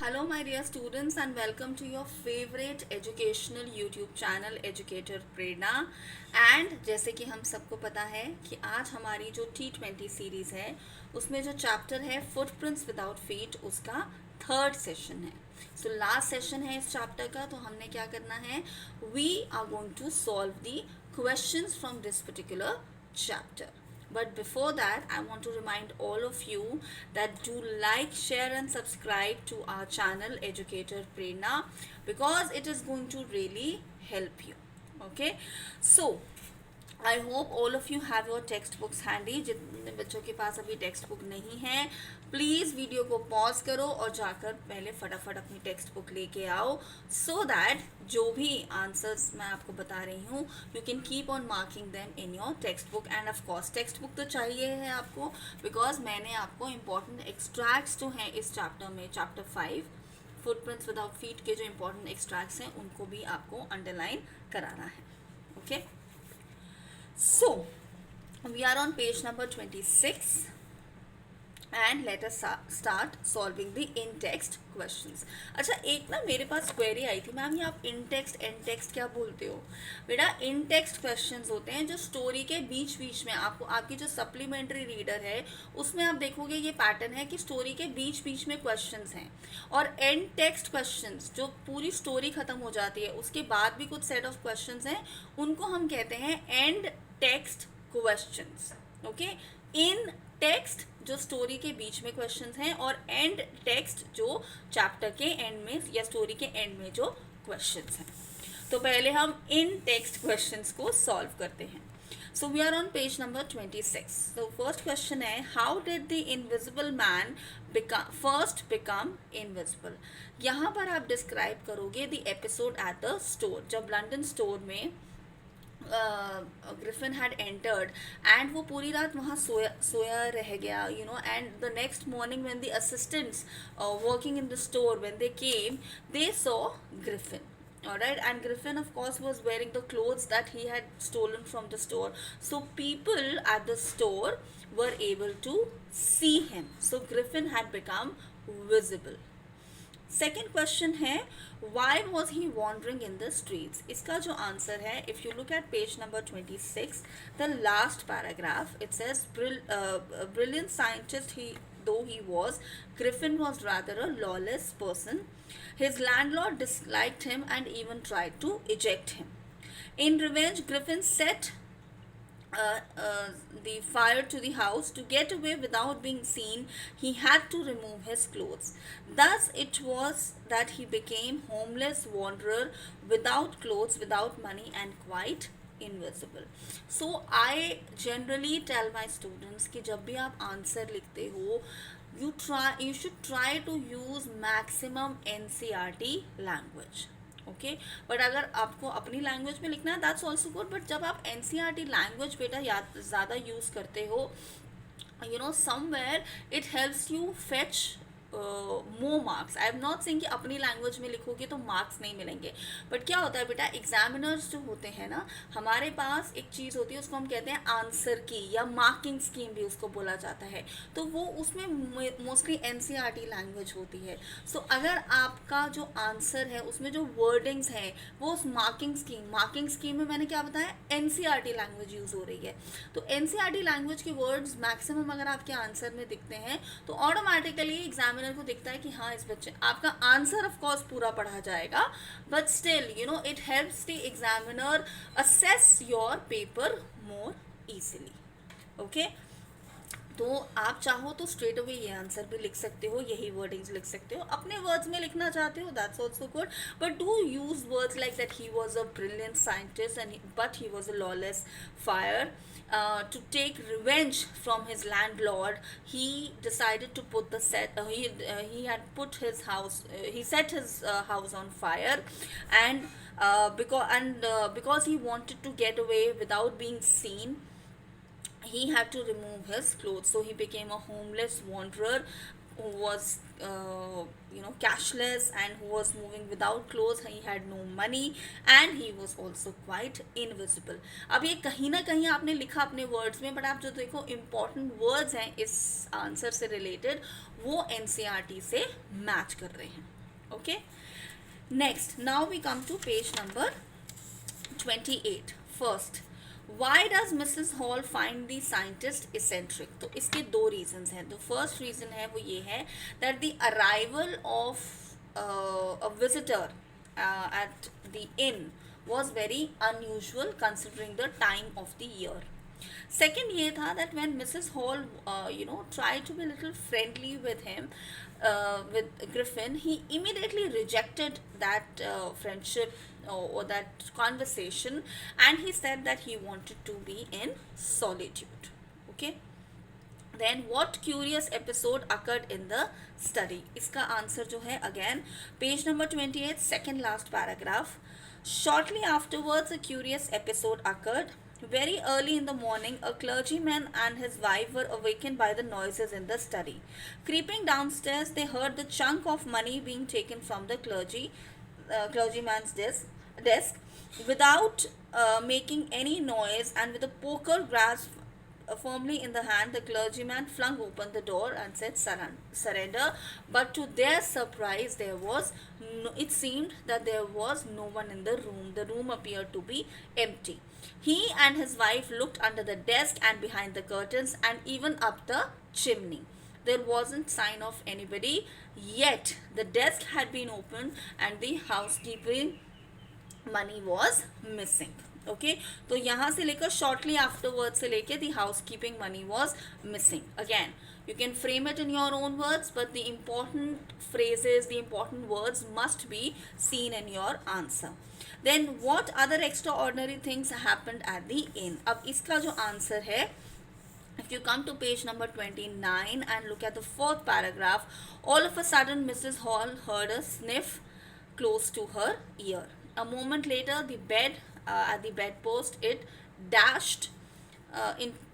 Hello, my dear students, and welcome to your favorite educational YouTube channel Educator Prerna. And जैसे कि हम सबको पता है कि आज हमारी जो T20 सीरीज़ है उसमें जो चैप्टर है फुटप्रिंट्स विदाउट फीट उसका थर्ड सेशन है। सो लास्ट सेशन है इस चैप्टर का, तो हमने क्या करना है, we are going to solve the questions from this particular chapter. But before that, I want to remind all of you that do like, share, and subscribe to our channel Educator Prerna because it is going to really help you. Okay, so I hope all of you have your text books handy. जितने बच्चों के पास अभी text book नहीं है, please video को pause करो और जाकर पहले फटाफट अपनी टेक्स्ट बुक लेके आओ, सो दैट जो भी आंसर्स मैं आपको बता रही हूँ you can keep on marking them in your text book. End of course text book तो चाहिए है आपको, बिकॉज मैंने आपको इंपॉर्टेंट एक्सट्रैक्ट्स जो हैं इस चैप्टर में, चैप्टर 5 फुटप्रिंट्स विदाउट फीट के जो इंपॉर्टेंट एक्सट्रैक्ट्स हैं उनको भी आपको अंडरलाइन कराना है। Okay, so we are on page number 26 and let us start solving the in text questions. अच्छा, एक ना मेरे पास क्वेरी आई थी, मैम ये आप इन टेक्स्ट एंड टेक्स्ट क्या बोलते हो? बेटा इन टेक्स्ट क्वेश्चंस होते हैं जो स्टोरी के बीच बीच में आपको, आपकी जो सप्लीमेंट्री रीडर है उसमें आप देखोगे ये पैटर्न है कि स्टोरी के बीच बीच में क्वेश्चंस हैं, और एंड टेक्स्ट क्वेश्चंस जो पूरी स्टोरी खत्म हो जाती है उसके बाद भी कुछ सेट ऑफ क्वेश्चंस हैं, उनको हम कहते हैं and text questions. Okay, in text जो स्टोरी के बीच में क्वेश्चंस हैं, और एंड टेक्स्ट जो चैप्टर के एंड में या स्टोरी के एंड में जो क्वेश्चंस हैं। तो पहले हम इन टेक्स्ट क्वेश्चंस को सॉल्व करते हैं। So we are on page number 26। तो फर्स्ट क्वेश्चन है, how did the invisible man first become invisible? यहाँ पर आप डिस्क्राइब करोगे the episode at the store, जब लंदन स्टोर में ग्रिफिन हैड एंटर्ड एंड वो पूरी रात वहाँ सोया रह गया, you know, and the next morning when the assistants working in the store when they came they saw Griffin. Alright, and Griffin of course was wearing the clothes that he had stolen from the store, so people at the store were able to see him, so Griffin had become visible. Second question है, why was he wondering in the streets? इसका जो answer है, if you look at page number 26, the last paragraph, it says brilliant scientist he though he was, Griffin was rather a lawless person. His landlord disliked him and even tried to eject him. In revenge, Griffin set the fire to the house. To get away without being seen, he had to remove his clothes. Thus it was that he became homeless wanderer, without clothes, without money, and quite invisible. So I generally tell my students कि जब भी आप answer लिखते हो, you should try to use maximum NCERT language. Okay, but अगर आपको अपनी language में लिखना है दैट्स ऑल्सो गुड, बट जब आप NCERT लैंग्वेज बेटा ज़्यादा यूज़ करते हो, you know, somewhere it helps you fetch more marks. I am not saying कि अपनी लैंग्वेज में लिखोगे तो मार्क्स नहीं मिलेंगे, बट क्या होता है बेटा, एग्जामिनर्स जो होते हैं ना, हमारे पास एक चीज़ होती है उसको हम कहते हैं आंसर की, या मार्किंग स्कीम भी उसको बोला जाता है, तो वो उसमें मोस्टली NCERT लैंग्वेज होती है। सो अगर आपका जो आंसर है उसमें जो वर्डिंग्स हैं वो उस मार्किंग स्कीम में मैंने क्या बताया, NCERT लैंग्वेज यूज़ हो रही है, तो NCERT लैंग्वेज के वर्ड्स मैक्सिमम अगर आपके आंसर में दिखते हैं तो ऑटोमेटिकली एग्जामिनर को दिखता है कि हाँ इस बच्चे, आपका आंसर ऑफ कोर्स पूरा पढ़ा जाएगा, but still you know it helps the examiner assess your paper more easily. Okay, तो आप चाहो तो स्ट्रेट अवे ये आंसर भी लिख सकते हो, यही वर्डिंग्स लिख सकते हो, अपने वर्ड्स में लिखना चाहते हो that's also good, but do use words like that he was a brilliant scientist and but he was a lawless fire. To take revenge from his landlord, he decided to put the he had put his house, he set his house on fire, and because he wanted to get away without being seen, he had to remove his clothes, so he became a homeless wanderer who was cashless, and who was moving without clothes. He had no money and he was also quite invisible. अब ये कहीं ना कहीं आपने लिखा अपने words में, but आप जो देखो इम्पॉर्टेंट वर्ड्स हैं इस आंसर से रिलेटेड वो एनसीईआरटी से मैच कर रहे हैं. Okay, next, now we come to page number 28. First, why does Mrs. Hall find the scientist eccentric? तो इसके दो रीजंस हैं. द फर्स्ट रीजन है वो ये है that the arrival of a visitor at the inn was very unusual considering the time of the year. Second ये था that when Mrs. Hall tried to be a little friendly with him, with Griffin, he immediately rejected that friendship or that conversation, and he said that he wanted to be in solitude. Okay, then what curious episode occurred in the study? इसका answer जो है again page number 28, second last paragraph. Shortly afterwards, a curious episode occurred. Very early in the morning, a clergyman and his wife were awakened by the noises in the study. Creeping downstairs, they heard the chunk of money being taken from the clergyman's desk without making any noise, and with a poker grasped firmly in the hand, the clergyman flung open the door and said surrender. But to their surprise, it seemed that there was no one in the room. The room appeared to be empty. He and his wife looked under the desk and behind the curtains and even up the chimney. There wasn't sign of anybody, yet the desk had been opened and the housekeeping money was missing. Okay, तो यहाँ से लेकर shortly afterward से लेके the housekeeping money was missing. Again you can frame it in your own words, but the important phrases, the important words must be seen in your answer. Then what other extraordinary things happened at the inn? अब इसका जो answer है, if you come to page number 29 and look at the fourth paragraph, all of a sudden Mrs. Hall heard a sniff close to her ear. A moment later, the bed at the bedpost, it dashed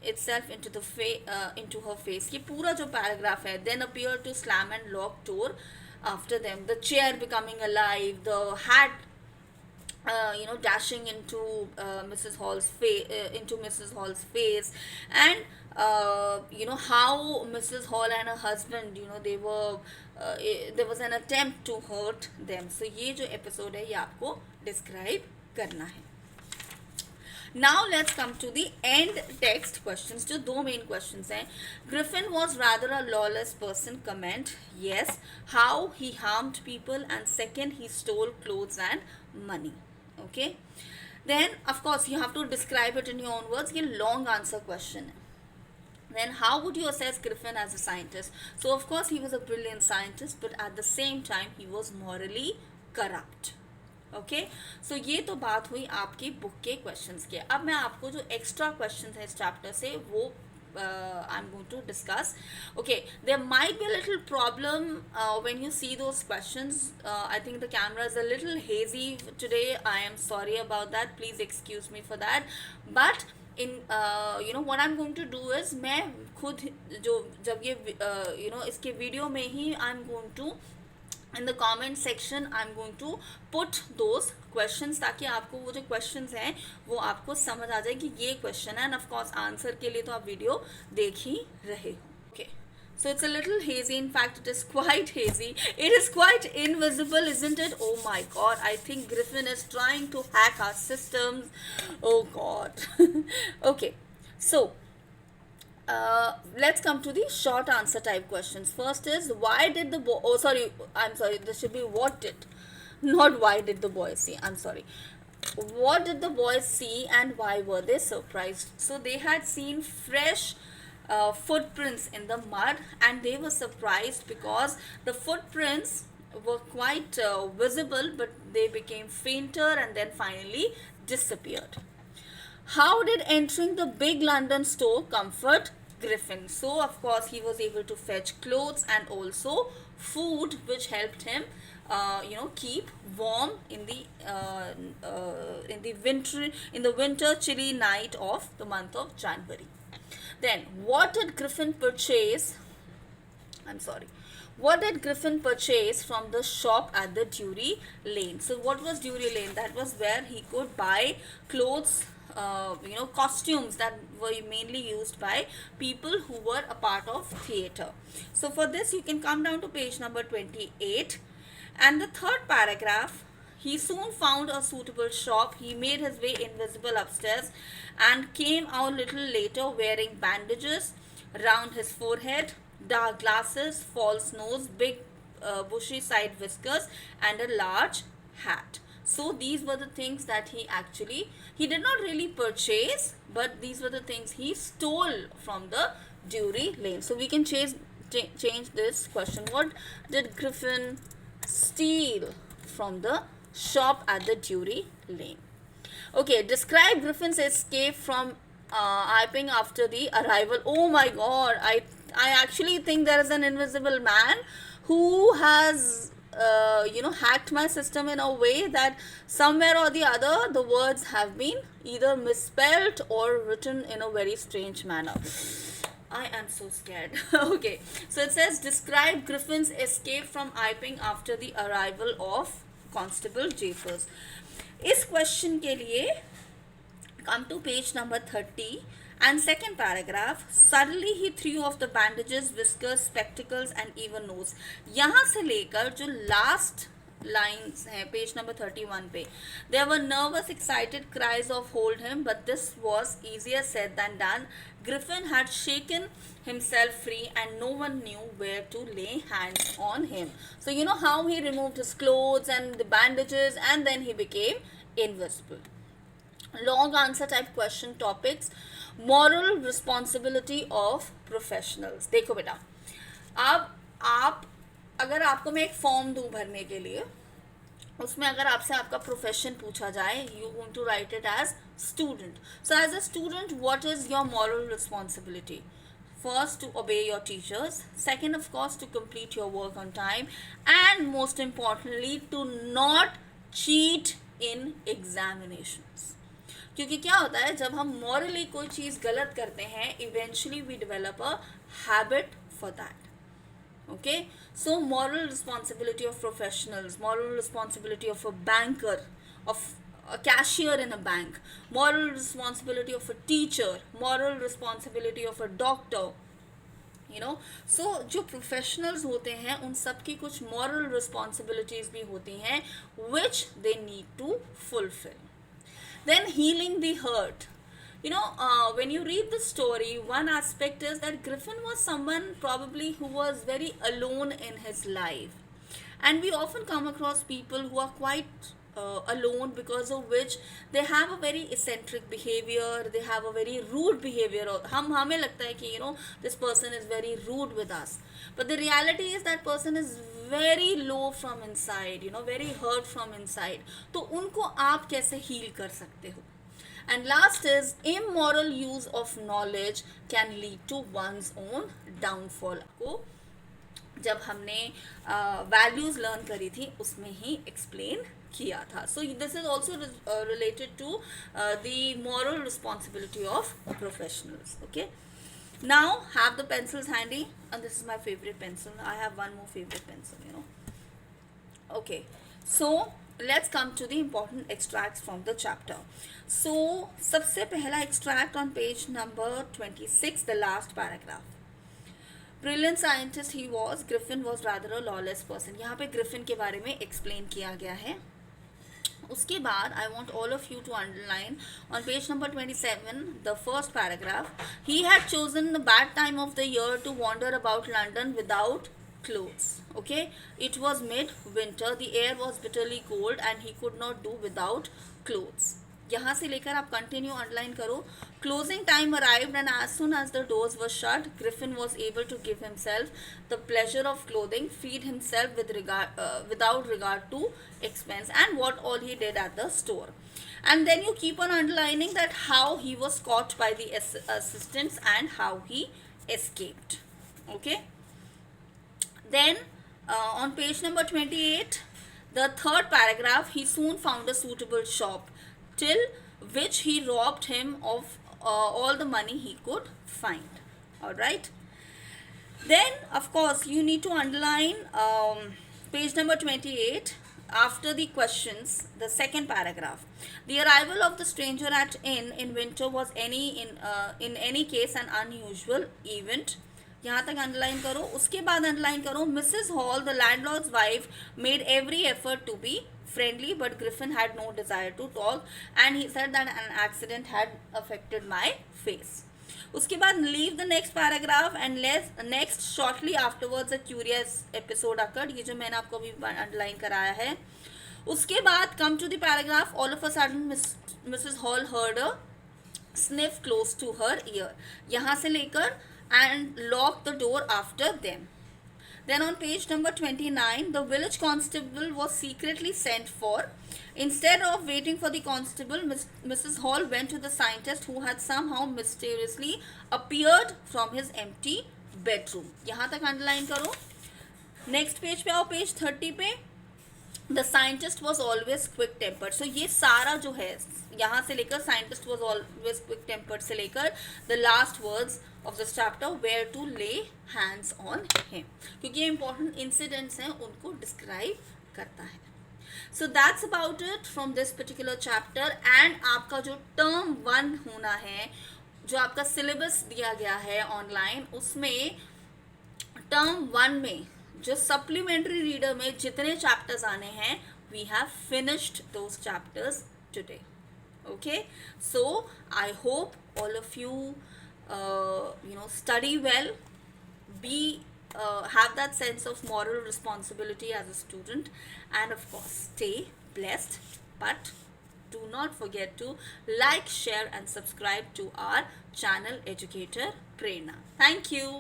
itself into her face. ये पूरा जो paragraph है, then appeared to slam and lock door after them. The chair becoming alive, the hat dashing into Mrs. Hall's face, and how Mrs. Hall and her husband, they were there was an attempt to hurt them. So ये जो episode है ये आपको describe करना है. Now let's come to the end text questions. जो दो main questions हैं. Griffin was rather a lawless person. Comment. Yes. How he harmed people, and second, he stole clothes and money. Okay. Then of course you have to describe it in your own words. ये long answer question है. Then how would you assess Griffin as a scientist? So of course he was a brilliant scientist, but at the same time he was morally corrupt. Okay, so ये तो बात हुई आपकी book के questions के. अब मैं आपको जो एक्स्ट्रा क्वेश्चंस है इस चैप्टर से वो I am going to discuss. Okay, there might be a little problem when you see those questions. I think the camera is a little hazy today. I am sorry about that, please excuse me for that. But in what I am going to do is, मैं खुद जब ये इसके video में ही I am going to in the comment section I'm going to put those questions, ताकि आपको वो जो questions हैं वो आपको समझ आ जाए कि ये question है. and of course answer के लिए तो आप video देख ही रहे हो. okay, so it's a little hazy. In fact, it is quite hazy. It is quite invisible, isn't it? Oh my god, I think Griffin is trying to hack our systems. Oh god. okay, so let's come to the short answer type questions. First is, why did the boy, I'm sorry, this should be what did, not why did the boys see, I'm sorry. What did the boys see and why were they surprised? So they had seen fresh footprints in the mud, and they were surprised because the footprints were quite visible, but they became fainter and then finally disappeared. How did entering the big London store comfort Griffin? So of course he was able to fetch clothes and also food, which helped him keep warm in the winter chilly night of the month of January. Then what did Griffin purchase? I'm sorry. What did Griffin purchase from the shop at the Drury Lane? So what was Drury Lane? That was where he could buy clothes, costumes that were mainly used by people who were a part of theatre. So for this you can come down to page number 28, and the third paragraph. He soon found a suitable shop. He made his way invisible upstairs and came out little later wearing bandages round his forehead, dark glasses, false nose, big bushy side whiskers, and a large hat. So these were the things that he did not really purchase, but these were the things he stole from the Drury Lane. So we can change this question. What did Griffin steal from the shop at the Drury Lane? Okay, describe Griffin's escape from Iping after the arrival. Oh my god, I actually think there is an invisible man who has hacked my system in a way that somewhere or the other the words have been either misspelled or written in a very strange manner. I am so scared. Okay, so it says describe Griffin's escape from Iping after the arrival of Constable Jaffers. इस question के लिए come to page number 30 and second paragraph. Suddenly he threw off the bandages, whiskers, spectacles and even nose. यहाँ से लेकर जो last lines हैं page number 31 पे, there were nervous excited cries of hold him, but this was easier said than done. Griffin had shaken himself free and no one knew where to lay hands on him. So you know how he removed his clothes and the bandages and then he became invisible. Long answer type question topics. Moral responsibility of professionals. देखो बेटा, अब आप अगर आपको मैं एक form दूं भरने के लिए, उसमें अगर आपसे आपका प्रोफेशन पूछा जाए, you want to write it as student. So as a student what is your moral responsibility? First, to obey your teachers. Second, of course, to complete your work on time. And most importantly, to not cheat in examinations. क्योंकि क्या होता है जब हम morally कोई चीज़ गलत करते हैं, eventually we develop a habit for that. Okay, so moral responsibility of professionals, moral responsibility of a banker, of a cashier in a bank, moral responsibility of a teacher, moral responsibility of a doctor, so जो professionals होते हैं उन सब की कुछ moral responsibilities भी होती हैं which they need to fulfill. Then healing the hurt. When you read the story, one aspect is that Griffin was someone probably who was very alone in his life. And we often come across people who are quite alone, because of which they have a very eccentric behavior, they have a very rude behavior. हमें लगता है कि this person is very rude with us. But the reality is that person is very low from inside, very hurt from inside. तो उनको आप कैसे heal कर सकते हो? And last is immoral use of knowledge can lead to one's own downfall. को जब हमने values learn करी थी उसमें ही explain किया था. So this is also related to the moral responsibility of professionals. Okay. Now have the pencils handy, and this is my favorite pencil. I have one more favorite pencil. Okay. So let's come to the important extracts from the chapter. So सबसे पहला extract on page number 26, the last paragraph. Brilliant scientist he was, Griffin was rather a lawless person. यहाँ पे Griffin के बारे में explain किया गया है. उसके बाद I want all of you to underline on page number 27 the first paragraph. He had chosen the bad time of the year to wander about London without clothes. Okay, it was mid-winter, the air was bitterly cold and he could not do without clothes. यहाँ से लेकर आप continue underline करो. Closing time arrived and as soon as the doors were shut, Griffin was able to give himself the pleasure of clothing, feed himself without regard to expense, and what all he did at the store. And then you keep on underlining that how he was caught by the assistants and how he escaped. Okay. Then on page number 28, the third paragraph, he soon found a suitable shop, till which he robbed him of all the money he could find. All right. Then, of course, you need to underline page number 28 after the questions, the second paragraph. The arrival of the stranger at inn in winter was in any case an unusual event. यहाँ तक underline करो. उसके बाद underline करो Mrs Hall the landlord's wife made every effort to be friendly but Griffin had no desire to talk and he said that an accident had affected my face. उसके बाद leave the next paragraph and next shortly afterwards a curious episode occurred. ये जो मैंने आपको अभी underline कराया है. उसके बाद come to the paragraph all of a sudden Mrs Hall heard a sniff close to her ear. यहाँ से लेकर and lock the door after them. Then on page number 29, the village constable was secretly sent for. Instead of waiting for the constable, Mrs. Hall went to the scientist who had somehow mysteriously appeared from his empty bedroom. यहाँ तक underline करो. Next page पे आओ, page 30 पे. The scientist was always quick tempered. So ये सारा जो है यहाँ से लेकर scientist was always quick tempered से लेकर the last words of this chapter were to lay hands on him, क्योंकि ये इंपॉर्टेंट इंसिडेंट्स हैं उनको डिस्क्राइब करता है. So that's about it from this particular chapter. And आपका जो टर्म 1 होना है, जो आपका सिलेबस दिया गया है ऑनलाइन, उसमें टर्म 1 में जो सप्लीमेंट्री रीडर में जितने चैप्टर्स आने हैं, we have finished those chapters today. Okay, so I hope all of you study well, be have that sense of moral responsibility as a student, and of course stay blessed. But do not forget to like, share and subscribe to our channel Educator Prerna. Thank you.